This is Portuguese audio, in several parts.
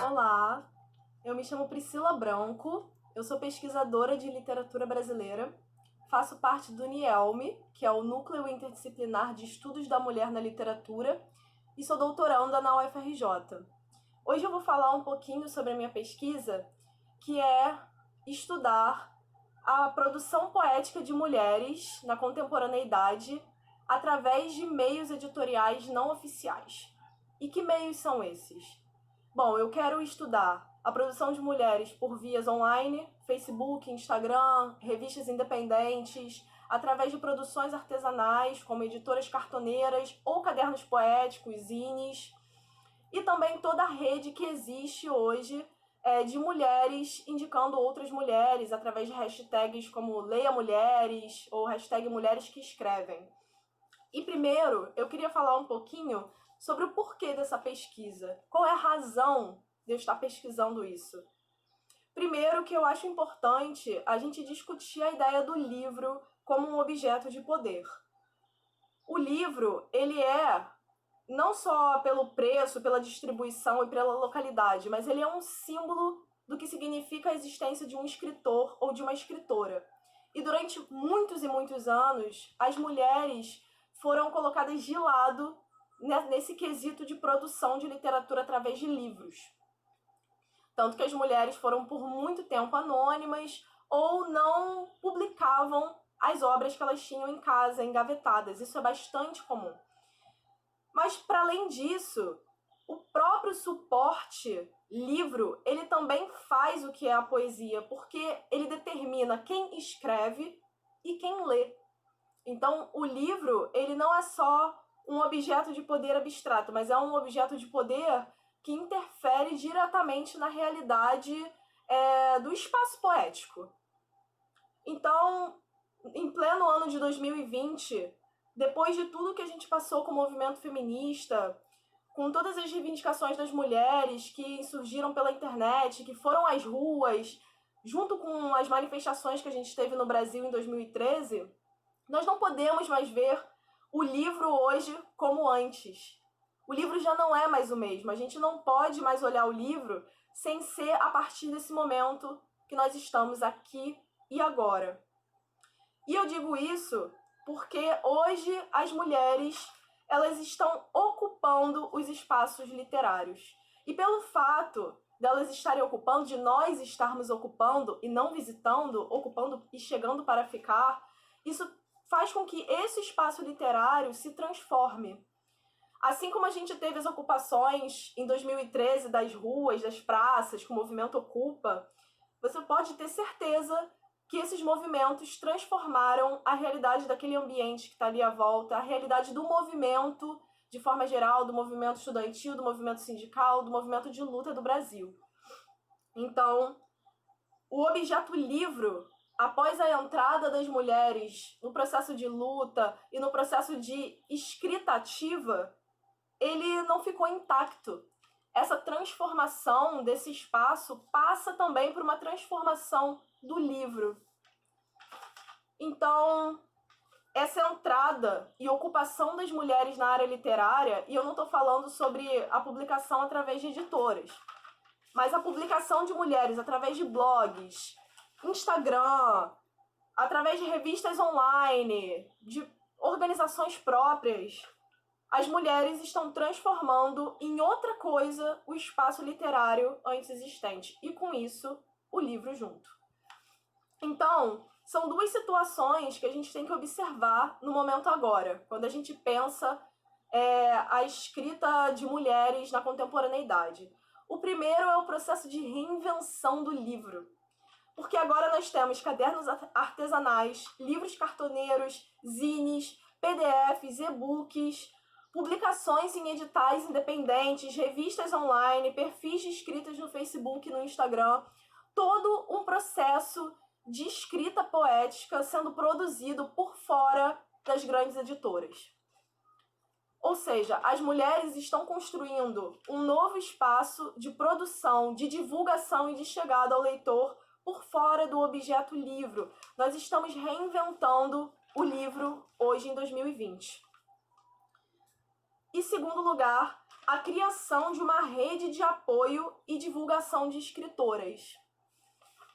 Olá, eu me chamo Priscila Branco, eu sou pesquisadora de literatura brasileira, faço parte do NIELM, que é o Núcleo Interdisciplinar de Estudos da Mulher na Literatura, e sou doutoranda na UFRJ. Hoje eu vou falar um pouquinho sobre a minha pesquisa, que é estudar a produção poética de mulheres na contemporaneidade através de meios editoriais não oficiais. E que meios são esses? Bom, eu quero estudar a produção de mulheres por vias online, Facebook, Instagram, revistas independentes, através de produções artesanais, como editoras cartoneiras ou cadernos poéticos, zines, e também toda a rede que existe hoje de mulheres indicando outras mulheres através de hashtags como Leia Mulheres ou hashtag Mulheres que Escrevem. E primeiro, eu queria falar um pouquinho sobre o porquê dessa pesquisa. Qual é a razão de eu estar pesquisando isso? Primeiro, que eu acho importante a gente discutir a ideia do livro como um objeto de poder. O livro, ele é não só pelo preço, pela distribuição e pela localidade, mas ele é um símbolo do que significa a existência de um escritor ou de uma escritora. E durante muitos e muitos anos, as mulheres foram colocadas de lado nesse quesito de produção de literatura através de livros. Tanto que as mulheres foram por muito tempo anônimas ou não publicavam as obras que elas tinham em casa, engavetadas. Isso é bastante comum. Mas, para além disso, o próprio suporte livro, ele também faz o que é a poesia, porque ele determina quem escreve e quem lê. Então, o livro, ele não é só um objeto de poder abstrato, mas é um objeto de poder que interfere diretamente na realidade do espaço poético. Então, em pleno ano de 2020, depois de tudo que a gente passou com o movimento feminista, com todas as reivindicações das mulheres que surgiram pela internet, que foram às ruas, junto com as manifestações que a gente teve no Brasil em 2013, nós não podemos mais ver o livro hoje como antes. O livro já não é mais o mesmo. A gente não pode mais olhar o livro sem ser a partir desse momento que nós estamos aqui e agora. E eu digo isso porque hoje as mulheres elas estão ocupando os espaços literários. E pelo fato delas estarem ocupando, de nós estarmos ocupando e não visitando, ocupando e chegando para ficar, isso faz com que esse espaço literário se transforme. Assim como a gente teve as ocupações em 2013 das ruas, das praças, que o movimento ocupa, você pode ter certeza que esses movimentos transformaram a realidade daquele ambiente que está ali à volta, a realidade do movimento, de forma geral, do movimento estudantil, do movimento sindical, do movimento de luta do Brasil. Então, o objeto livro, após a entrada das mulheres no processo de luta e no processo de escrita ativa, ele não ficou intacto. Essa transformação desse espaço passa também por uma transformação do livro. Então, essa entrada e ocupação das mulheres na área literária, e eu não estou falando sobre a publicação através de editoras, mas a publicação de mulheres através de blogs, Instagram, através de revistas online, de organizações próprias, as mulheres estão transformando em outra coisa o espaço literário antes existente. E com isso, o livro junto. Então, são duas situações que a gente tem que observar no momento agora, quando a gente pensa a escrita de mulheres na contemporaneidade. O primeiro é o processo de reinvenção do livro. Porque agora nós temos cadernos artesanais, livros cartoneiros, zines, PDFs, e-books, publicações em editais independentes, revistas online, perfis de escritas no Facebook e no Instagram, todo um processo de escrita poética sendo produzido por fora das grandes editoras. Ou seja, as mulheres estão construindo um novo espaço de produção, de divulgação e de chegada ao leitor por fora do objeto livro. Nós estamos reinventando o livro hoje em 2020. E, segundo lugar, a criação de uma rede de apoio e divulgação de escritoras.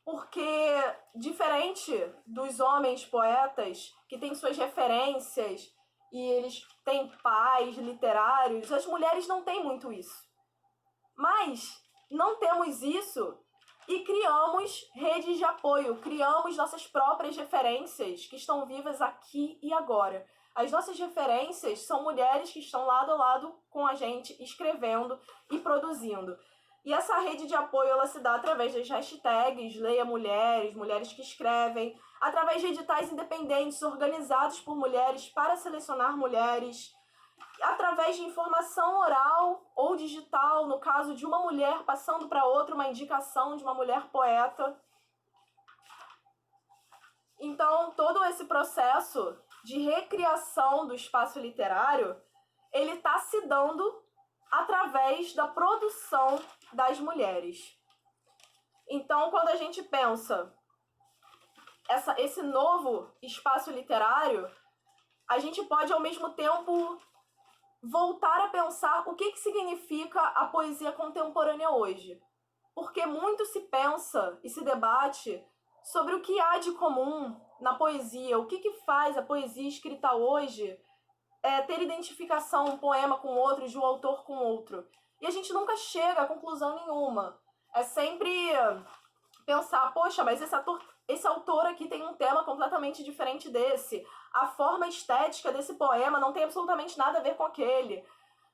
Porque, diferente dos homens poetas, que têm suas referências e eles têm pais literários, as mulheres não têm muito isso. Mas não temos isso e criamos redes de apoio, criamos nossas próprias referências que estão vivas aqui e agora. As nossas referências são mulheres que estão lado a lado com a gente, escrevendo e produzindo. E essa rede de apoio ela se dá através das hashtags Leia Mulheres, Mulheres que Escrevem, através de editais independentes organizados por mulheres para selecionar mulheres, através de informação oral ou digital, no caso de uma mulher passando para outra uma indicação de uma mulher poeta. Então, todo esse processo de recriação do espaço literário, ele está se dando através da produção das mulheres. Então, quando a gente pensa esse novo espaço literário, a gente pode, ao mesmo tempo, voltar a pensar o que significa a poesia contemporânea hoje. Porque muito se pensa e se debate sobre o que há de comum na poesia, o que faz a poesia escrita hoje ter identificação um poema com outro, de um autor com outro. E a gente nunca chega a conclusão nenhuma. É sempre pensar, poxa, mas esse autor aqui tem um tema completamente diferente desse. A forma estética desse poema não tem absolutamente nada a ver com aquele.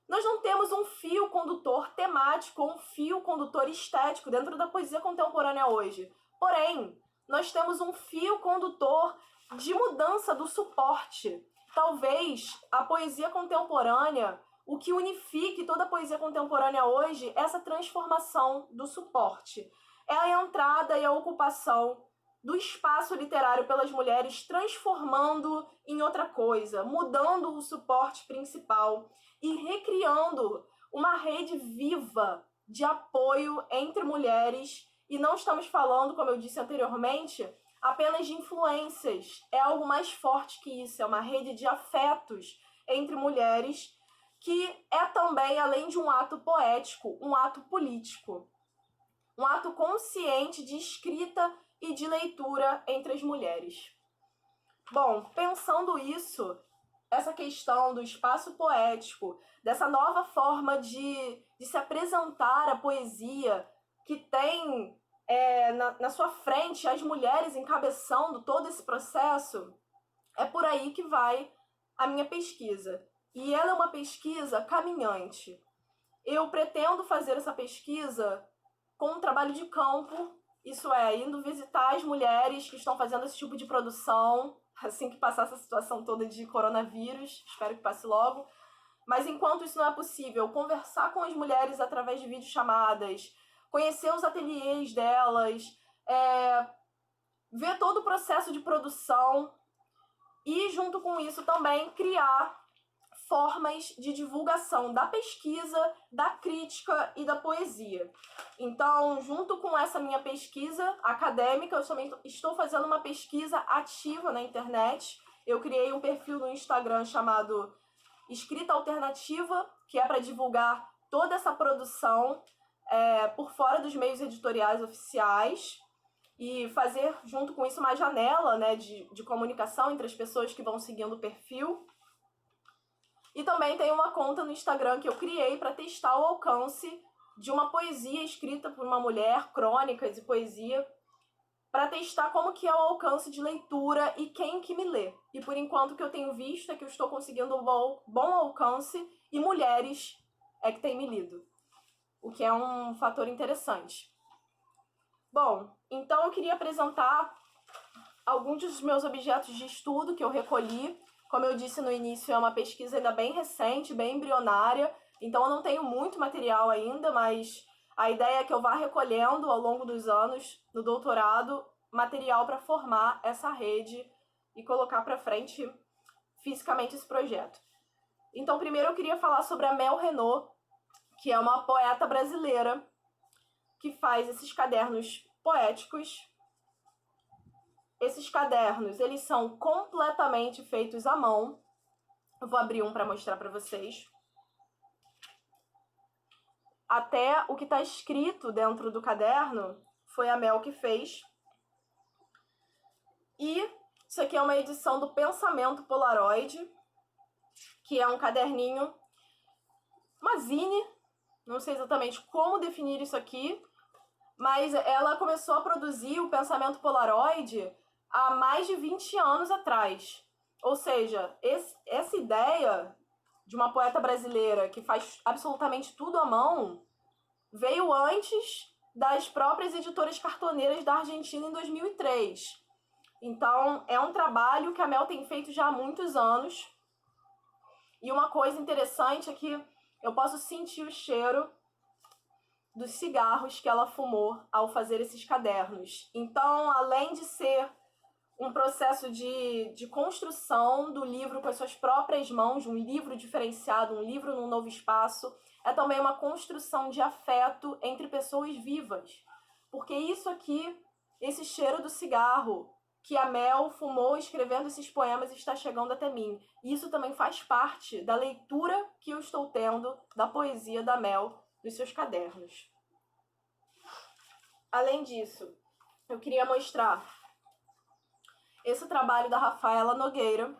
Nós não temos um fio condutor temático, um fio condutor estético dentro da poesia contemporânea hoje. Porém, nós temos um fio condutor de mudança do suporte. Talvez a poesia contemporânea, o que unifique toda a poesia contemporânea hoje, é essa transformação do suporte. É a entrada e a ocupação do espaço literário pelas mulheres, transformando em outra coisa, mudando o suporte principal e recriando uma rede viva de apoio entre mulheres. E não estamos falando, como eu disse anteriormente, apenas de influências. É algo mais forte que isso, é uma rede de afetos entre mulheres, que é também, além de um ato poético, um ato político. Um ato consciente de escrita e de leitura entre as mulheres. Bom, pensando isso, essa questão do espaço poético, dessa nova forma de se apresentar a poesia, que tem na sua frente as mulheres encabeçando todo esse processo, é por aí que vai a minha pesquisa. E ela é uma pesquisa caminhante. Eu pretendo fazer essa pesquisa com um trabalho de campo, isso é, indo visitar as mulheres que estão fazendo esse tipo de produção, assim que passar essa situação toda de coronavírus, espero que passe logo. Mas enquanto isso não é possível, conversar com as mulheres através de videochamadas, conhecer os ateliês delas, ver todo o processo de produção e, junto com isso, também criar formas de divulgação da pesquisa, da crítica e da poesia. Então, junto com essa minha pesquisa acadêmica, eu também estou fazendo uma pesquisa ativa na internet. Eu criei um perfil no Instagram chamado Escrita Alternativa, que é para divulgar toda essa produção por fora dos meios editoriais oficiais e fazer, junto com isso, uma janela, né, de comunicação entre as pessoas que vão seguindo o perfil. E também tem uma conta no Instagram que eu criei para testar o alcance de uma poesia escrita por uma mulher, crônicas e poesia, para testar como que é o alcance de leitura e quem que me lê. E por enquanto o que eu tenho visto é que eu estou conseguindo um bom alcance e mulheres é que têm me lido, o que é um fator interessante. Bom, então eu queria apresentar alguns dos meus objetos de estudo que eu recolhi. Como eu disse no início, é uma pesquisa ainda bem recente, bem embrionária, então eu não tenho muito material ainda, mas a ideia é que eu vá recolhendo ao longo dos anos, no doutorado, material para formar essa rede e colocar para frente fisicamente esse projeto. Então, primeiro eu queria falar sobre a Mel Renault, que é uma poeta brasileira que faz esses cadernos poéticos. Esses cadernos, eles são completamente feitos à mão. Eu vou abrir um para mostrar para vocês. até o que está escrito dentro do caderno foi a Mel que fez. E isso aqui é uma edição do Pensamento Polaroid, que é um caderninho, uma zine, não sei exatamente como definir isso aqui, mas ela começou a produzir o Pensamento Polaroid há mais de 20 anos atrás. Ou seja, essa ideia de uma poeta brasileira que faz absolutamente tudo à mão veio antes das próprias editoras cartoneiras da Argentina em 2003. Então, é um trabalho que a Mel tem feito já há muitos anos. E uma coisa interessante é que eu posso sentir o cheiro dos cigarros que ela fumou ao fazer esses cadernos. Então, além de ser um processo de construção do livro com as suas próprias mãos, um livro diferenciado, um livro num novo espaço, é também uma construção de afeto entre pessoas vivas. Porque isso aqui, esse cheiro do cigarro que a Mel fumou escrevendo esses poemas está chegando até mim. Isso também faz parte da leitura que eu estou tendo da poesia da Mel nos seus cadernos. Além disso, eu queria mostrar esse trabalho da Rafaela Nogueira.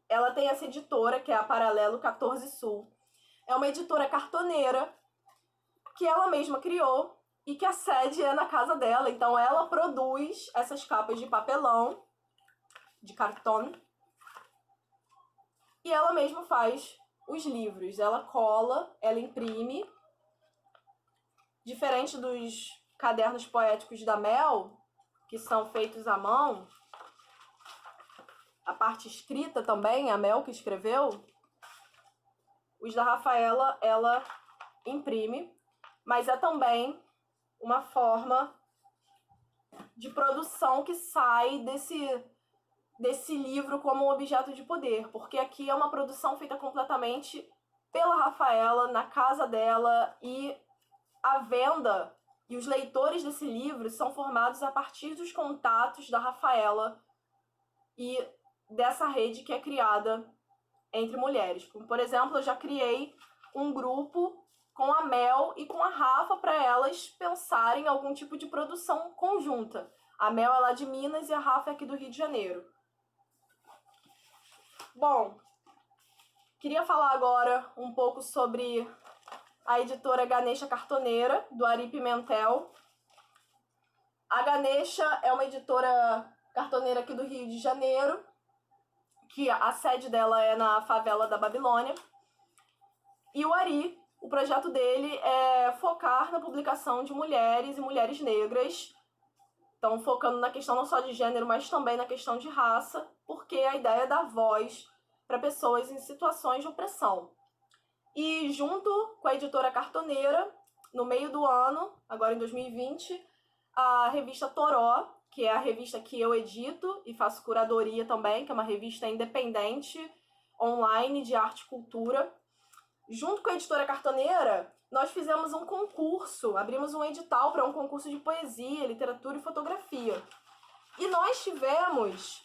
Ela tem essa editora, que é a Paralelo 14 Sul. É uma editora cartoneira que ela mesma criou e que a sede é na casa dela. Então, ela produz essas capas de papelão, de cartão, e ela mesma faz os livros. Ela cola, ela imprime. Diferente dos cadernos poéticos da Mel, que são feitos à mão, a parte escrita também, a Mel que escreveu, os da Rafaela, ela imprime, mas é também uma forma de produção que sai desse livro como um objeto de poder, porque aqui é uma produção feita completamente pela Rafaela, na casa dela, e a venda e os leitores desse livro são formados a partir dos contatos da Rafaela e dessa rede que é criada entre mulheres. Como, por exemplo, eu já criei um grupo com a Mel e com a Rafa para elas pensarem algum tipo de produção conjunta. A Mel é lá de Minas e a Rafa é aqui do Rio de Janeiro. Bom, queria falar agora um pouco sobre a editora Ganesha Cartoneira, do Ari Pimentel. A Ganesha é uma editora cartoneira aqui do Rio de Janeiro, que a sede dela é na favela da Babilônia. E o Ari, o projeto dele é focar na publicação de mulheres e mulheres negras. Então, focando na questão não só de gênero, mas também na questão de raça, porque a ideia é dar voz para pessoas em situações de opressão. E junto com a editora cartoneira, no meio do ano, agora em 2020, a revista Toró, que é a revista que eu edito e faço curadoria também, que é uma revista independente, online, de arte e cultura. Junto com a editora cartoneira, nós fizemos um concurso, abrimos um edital para um concurso de poesia, literatura e fotografia. E nós tivemos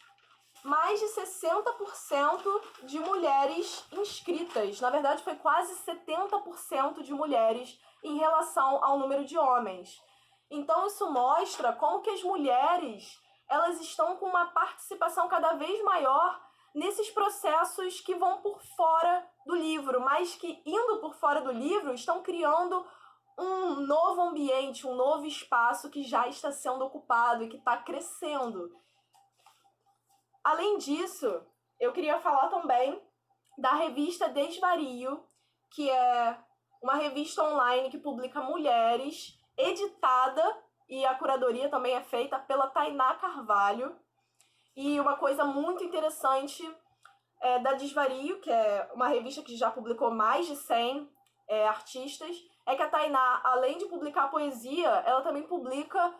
mais de 60% de mulheres inscritas. Na verdade, foi quase 70% de mulheres em relação ao número de homens. Então, isso mostra como que as mulheres, elas estão com uma participação cada vez maior nesses processos que vão por fora do livro, mas que, indo por fora do livro, estão criando um novo ambiente, um novo espaço que já está sendo ocupado e que está crescendo. Além disso, eu queria falar também da revista Desvario, que é uma revista online que publica mulheres, editada, e a curadoria também é feita pela Tainá Carvalho. E uma coisa muito interessante da Desvario, que é uma revista que já publicou mais de 100 artistas, é que a Tainá, além de publicar poesia, ela também publica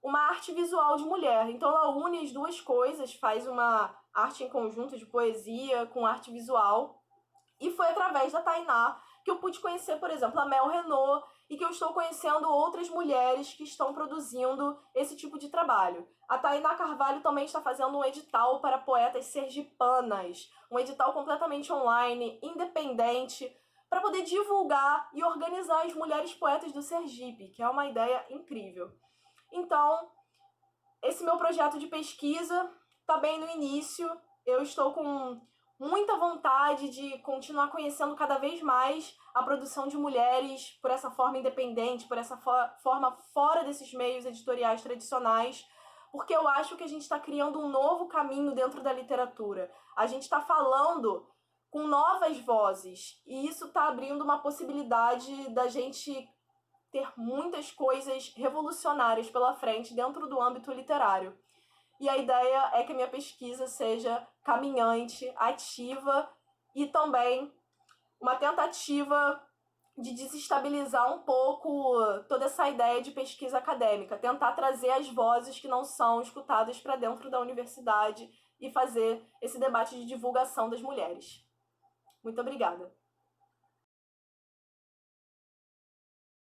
uma arte visual de mulher. Então ela une as duas coisas, faz uma arte em conjunto de poesia com arte visual. E foi através da Tainá que eu pude conhecer, por exemplo, a Mel Renault, e que eu estou conhecendo outras mulheres que estão produzindo esse tipo de trabalho. A Tainá Carvalho também está fazendo um edital para poetas sergipanas, um edital completamente online, independente, para poder divulgar e organizar as mulheres poetas do Sergipe, que é uma ideia incrível. Então, esse meu projeto de pesquisa está bem no início. Eu estou com muita vontade de continuar conhecendo cada vez mais a produção de mulheres por essa forma independente, por essa forma fora desses meios editoriais tradicionais, porque eu acho que a gente está criando um novo caminho dentro da literatura. A gente está falando com novas vozes, e isso está abrindo uma possibilidade da gente ter muitas coisas revolucionárias pela frente dentro do âmbito literário. E a ideia é que a minha pesquisa seja caminhante, ativa e também uma tentativa de desestabilizar um pouco toda essa ideia de pesquisa acadêmica, tentar trazer as vozes que não são escutadas para dentro da universidade e fazer esse debate de divulgação das mulheres. Muito obrigada.